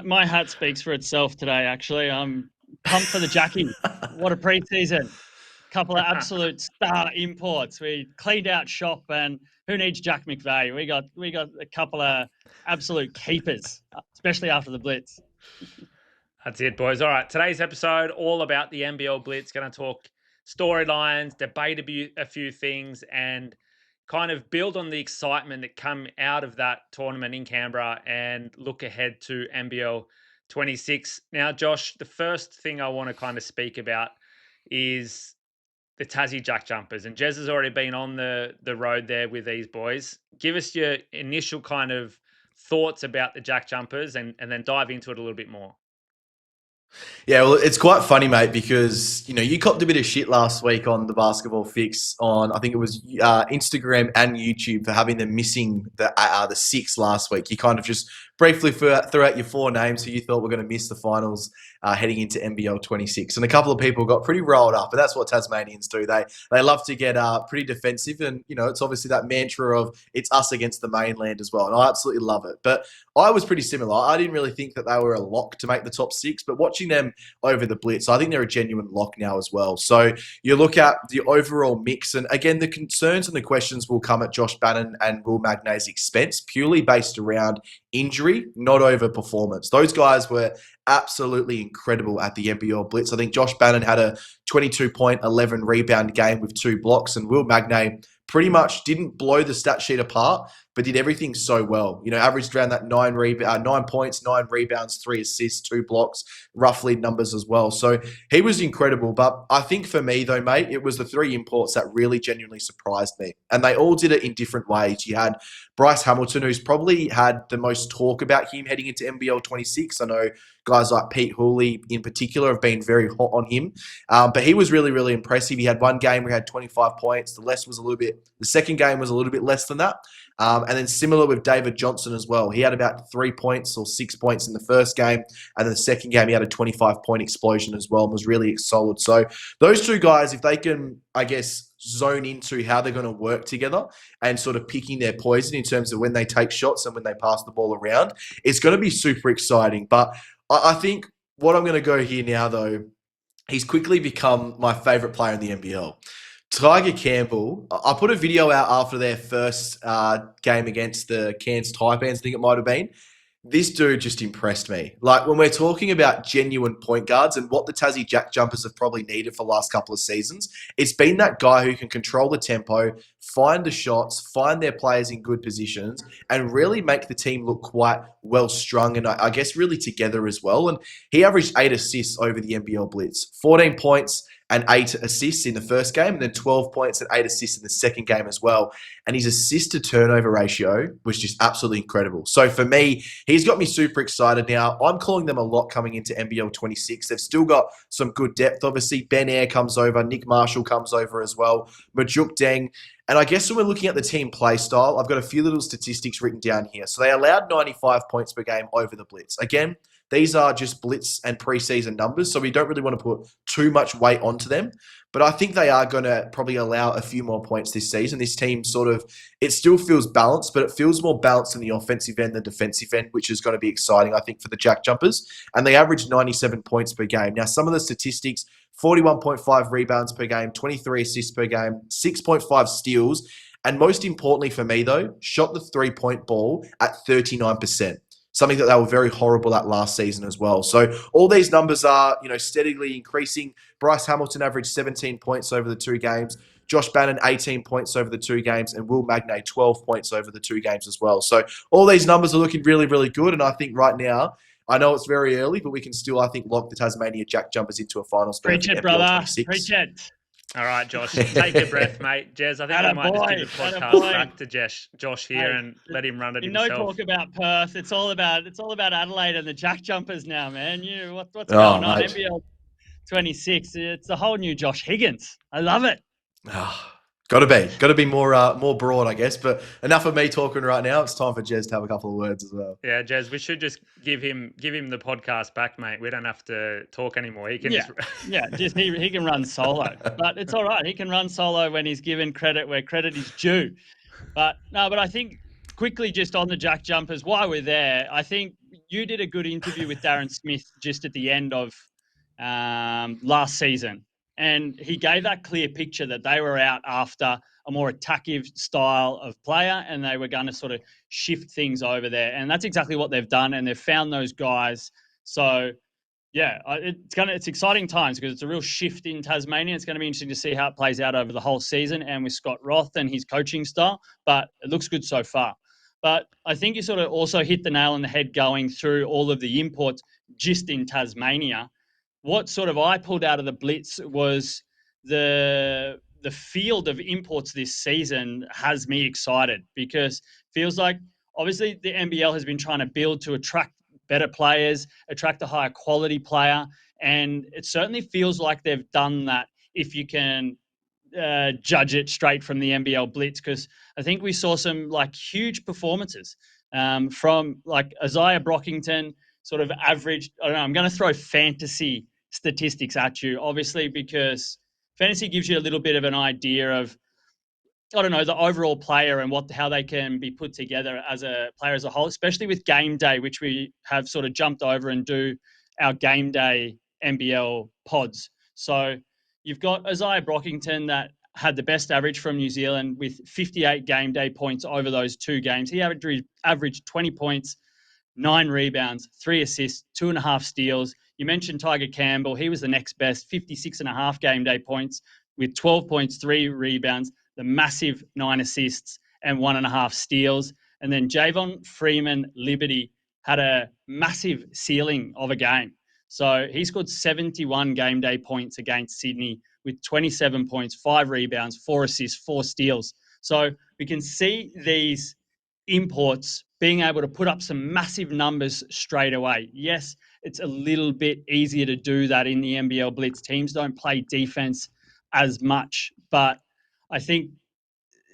My hat speaks for itself today, actually. I'm pumped for the Jackie. What a preseason. Couple of absolute star imports. We cleaned out shop, and who needs Jack McVeigh? We got a couple of absolute keepers, especially after the Blitz. That's it, boys. All right, today's episode, all about the NBL Blitz. Going to talk storylines, debate a few things, and kind of build on the excitement that come out of that tournament in Canberra and look ahead to NBL 26. Now, Josh, the first thing I want to kind of speak about is the Tassie JackJumpers. And Jez has already been on the road there with these boys. Give us your initial kind of thoughts about the JackJumpers and then dive into it a little bit more. Yeah, well, it's quite funny, mate, because, you copped a bit of shit last week on the Basketball Fix on, I think it was Instagram and YouTube for having them missing the 6 last week. You kind of just briefly threw out your 4 names who you thought were going to miss the finals heading into NBL 26. And a couple of people got pretty rolled up, and that's what Tasmanians do. They love to get pretty defensive, and, it's obviously that mantra of it's us against the mainland as well, and I absolutely love it. But I was pretty similar. I didn't really think that they were a lock to make the top 6, but watching them over the Blitz, I think they're a genuine lock now as well. So you look at the overall mix, and again, the concerns and the questions will come at Josh Bannan and Will Magnay's expense, purely based around injury, not over performance. Those guys were absolutely incredible at the NBL Blitz. I think Josh Bannan had a 22-point, 11 rebound game with 2 blocks, and Will Magnay pretty much didn't blow the stat sheet apart, but did everything so well. Averaged around that 9 points, 9 rebounds, 3 assists, 2 blocks, roughly numbers as well. So he was incredible. But I think for me, though, mate, it was the 3 imports that really genuinely surprised me. And they all did it in different ways. You had Bryce Hamilton, who's probably had the most talk about him heading into NBL 26. I know guys like Pete Hooley in particular have been very hot on him. But he was really, really impressive. He had one game where he had 25 points. The second game was a little bit less than that. And then similar with David Johnson as well. He had about 3 points or 6 points in the first game. And then the second game, he had a 25-point explosion as well and was really solid. So those 2 guys, if they can, I guess, zone into how they're going to work together and sort of picking their poison in terms of when they take shots and when they pass the ball around, it's going to be super exciting. But I think what I'm going to go here now, though, he's quickly become my favourite player in the NBL. Tyger Campbell, I put a video out after their first game against the Cairns Taipans, I think it might have been. This dude just impressed me. Like, when we're talking about genuine point guards and what the Tassie JackJumpers have probably needed for the last couple of seasons, it's been that guy who can control the tempo, find the shots, find their players in good positions, and really make the team look quite well-strung and I guess really together as well. And he averaged 8 assists over the NBL Blitz, 14 points and 8 assists in the first game, and then 12 points and 8 assists in the second game as well. And his assist-to-turnover ratio was just absolutely incredible. So for me, he's got me super excited now. I'm calling them a lot coming into NBL 26. They've still got some good depth, obviously. Ben Ayre comes over. Nick Marshall comes over as well. Majok Deng. And I guess when we're looking at the team play style, I've got a few little statistics written down here. So they allowed 95 points per game over the Blitz. Again, these are just Blitz and preseason numbers, so we don't really want to put too much weight onto them. But I think they are going to probably allow a few more points this season. This team it still feels balanced, but it feels more balanced in the offensive end than defensive end, which is going to be exciting, I think, for the JackJumpers. And they averaged 97 points per game. Now, some of the statistics, 41.5 rebounds per game, 23 assists per game, 6.5 steals. And most importantly for me, though, shot the 3-point ball at 39%. Something that they were very horrible at last season as well. So all these numbers are, steadily increasing. Bryce Hamilton averaged 17 points over the 2 games. Josh Bannan, 18 points over the 2 games. And Will Magnay, 12 points over the 2 games as well. So all these numbers are looking really, really good. And I think right now, I know it's very early, but we can still, I think, lock the Tasmania JackJumpers into a final spot. Preach it, brother. Preach it. All right, Josh, take a breath, mate. Jez, I think I might just give the podcast back to Josh here and let him run it himself. No talk about Perth. It's all about Adelaide and the JackJumpers now, man. What's going on? NBL 26. It's the whole new Josh Higgins. I love it. Got to be more broad, I guess. But enough of me talking right now. It's time for Jez to have a couple of words as well. Yeah, Jez, we should just give him the podcast back, mate. We don't have to talk anymore. He can he can run solo, but it's all right. He can run solo when he's given credit where credit is due. But I think quickly just on the JackJumpers, while we're there, I think you did a good interview with Darren Smith just at the end of last season, and he gave that clear picture that they were out after a more attacking style of player, and they were going to sort of shift things over there. And that's exactly what they've done, and they've found those guys. So, yeah, it's exciting times because it's a real shift in Tasmania. It's going to be interesting to see how it plays out over the whole season and with Scott Roth and his coaching style, but it looks good so far. But I think you sort of also hit the nail on the head going through all of the imports just in Tasmania. What sort of I pulled out of the Blitz was the field of imports this season has me excited because it feels like obviously the NBL has been trying to build to attract better players, attract a higher quality player, and it certainly feels like they've done that if you can judge it straight from the NBL Blitz, because I think we saw some like huge performances from like Izaiah Brockington, sort of average. I don't know, I'm going to throw fantasy statistics at you, obviously, because fantasy gives you a little bit of an idea of, I don't know, the overall player and how they can be put together as a player as a whole, especially with game day, which we have sort of jumped over and do our game day NBL pods. So you've got Izaiah Brockington that had the best average from New Zealand with 58 game day points over those 2 games. He averaged 20 points, 9 rebounds, 3 assists, 2.5 steals. You mentioned Tyger Campbell. He was the next best, 56.5 game day points with 12 points, 3 rebounds, the massive 9 assists and 1.5 steals. And then Javon Freeman-Liberty had a massive ceiling of a game. So he scored 71 game day points against Sydney with 27 points, 5 rebounds, 4 assists, 4 steals. So we can see these imports being able to put up some massive numbers straight away. Yes, it's a little bit easier to do that in the NBL Blitz. Teams don't play defense as much, but I think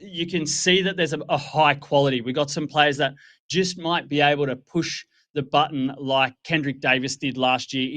you can see that there's a high quality. We got some players that just might be able to push the button like Kendrick Davis did last year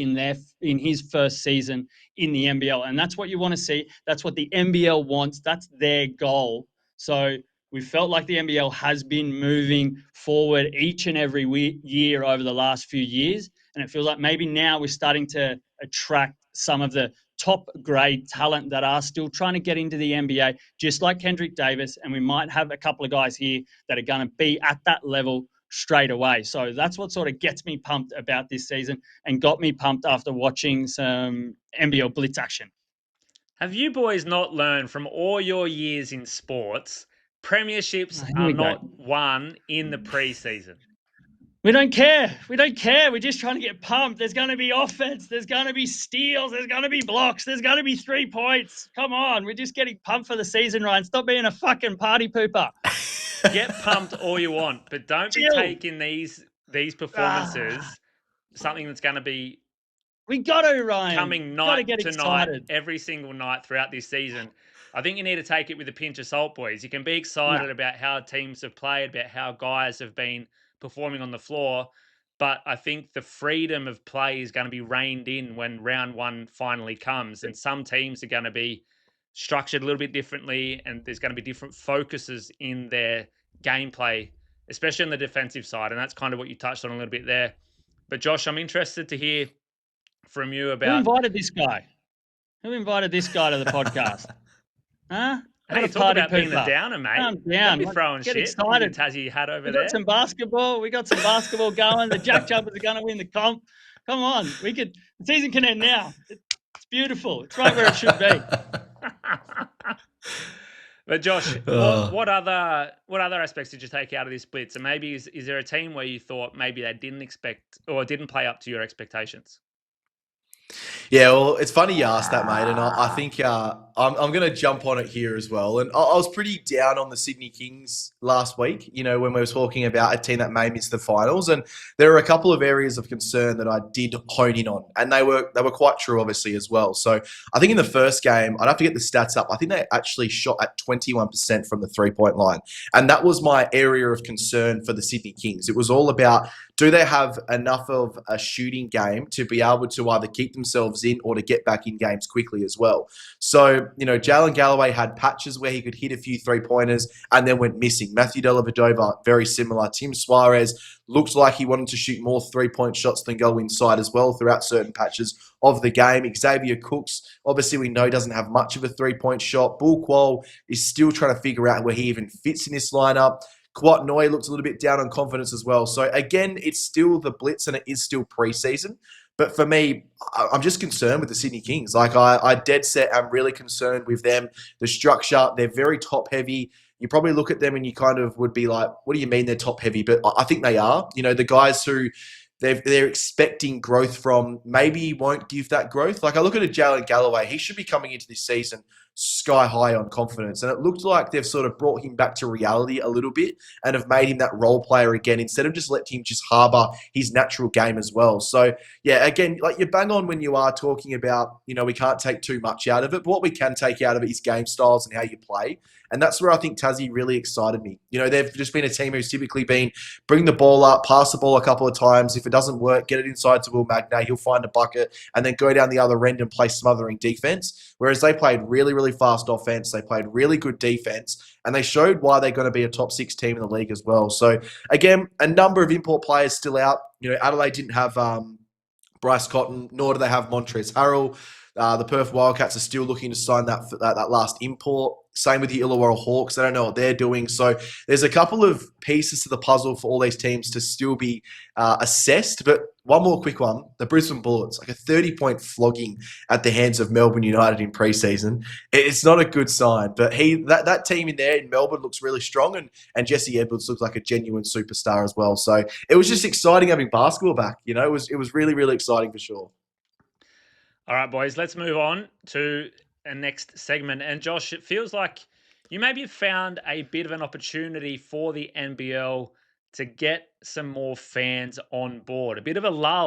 in his first season in the NBL. And that's what you want to see. That's what the NBL wants. That's their goal. So we felt like the NBL has been moving forward each and every year over the last few years. And it feels like maybe now we're starting to attract some of the top grade talent that are still trying to get into the NBA, just like Kendrick Davis. And we might have a couple of guys here that are going to be at that level straight away. So that's what sort of gets me pumped about this season and got me pumped after watching some NBL Blitz action. Have you boys not learned from all your years in sports, premierships are not won in the preseason? We don't care. We're just trying to get pumped. There's going to be offense. There's going to be steals. There's going to be blocks. There's going to be 3 points. Come on. We're just getting pumped for the season, Ryan. Stop being a fucking party pooper. Get pumped all you want, but don't be taking these performances something that's going to be we got to, Ryan. Coming night to night, every single night throughout this season. I think you need to take it with a pinch of salt, boys. You can be excited about how teams have played, about how guys have been performing on the floor, but I think the freedom of play is going to be reined in when round 1 finally comes, and some teams are going to be structured a little bit differently, and there's going to be different focuses in their gameplay, especially on the defensive side, and that's kind of what you touched on a little bit there. But Josh, I'm interested to hear from you about... Who invited this guy to the podcast? Huh? Hey, you talk about being a downer, mate. I'm down. Don't be throwing Get shit. excited. Tassie hat over We there. got some basketball. We got some basketball going. The JackJumpers are going to win the comp. Come on. The season can end now. It's beautiful. It's right where it should be. But Josh, what other aspects did you take out of this Blitz? And maybe is there a team where you thought maybe they didn't expect or didn't play up to your expectations? Yeah, well, it's funny you asked that, mate, and I think I'm going to jump on it here as well. And I was pretty down on the Sydney Kings last week, you know, when we were talking about a team that may miss the finals. And there are a couple of areas of concern that I did hone in on, and they were quite true, obviously, as well. So I think in the first game, I'd have to get the stats up. I think they actually shot at 21% from the 3-point line, and that was my area of concern for the Sydney Kings. It was all about do they have enough of a shooting game to be able to either keep themselves in or to get back in games quickly as well? So, Jalen Galloway had patches where he could hit a few three-pointers and then went missing. Matthew Dellavedova, very similar. Tim Suarez looked like he wanted to shoot more three-point shots than go inside as well throughout certain patches of the game. Xavier Cooks, obviously we know, doesn't have much of a three-point shot. Bull Qual is still trying to figure out where he even fits in this lineup. Kwat Noi looked a little bit down on confidence as well. So again, it's still the Blitz and it is still preseason. But for me, I'm just concerned with the Sydney Kings. Like I dead set, I'm really concerned with them. The structure, they're very top heavy. You probably look at them and you kind of would be like, what do you mean they're top heavy? But I think they are. The guys who they're expecting growth from maybe won't give that growth. Like I look at a Jalen Galloway, he should be coming into this season sky high on confidence. And it looked like they've sort of brought him back to reality a little bit and have made him that role player again instead of just letting him just harbour his natural game as well. So, yeah, again, like you bang on when you are talking about, we can't take too much out of it. But what we can take out of it is game styles and how you play. And that's where I think Tassie really excited me. They've just been a team who's typically been bring the ball up, pass the ball a couple of times. If it doesn't work, get it inside to Will Magnay. He'll find a bucket and then go down the other end and play smothering defense. Whereas they played really, really fast offense. They played really good defense. And they showed why they're going to be a top 6 team in the league as well. So, again, a number of import players still out. Adelaide didn't have Bryce Cotton, nor do they have Montrezl Harrell. The Perth Wildcats are still looking to sign that last import. Same with the Illawarra Hawks. I don't know what they're doing. So there's a couple of pieces to the puzzle for all these teams to still be assessed. But one more quick one. The Brisbane Bullets, like a 30-point flogging at the hands of Melbourne United in preseason. It's not a good sign. But that team in there in Melbourne looks really strong. And Jesse Edwards looks like a genuine superstar as well. So it was just exciting having basketball back. It was really, really exciting for sure. All right, boys, let's move on to a next segment. And Josh, it feels like you maybe have found a bit of an opportunity for the NBL to get some more fans on board. A bit of a lull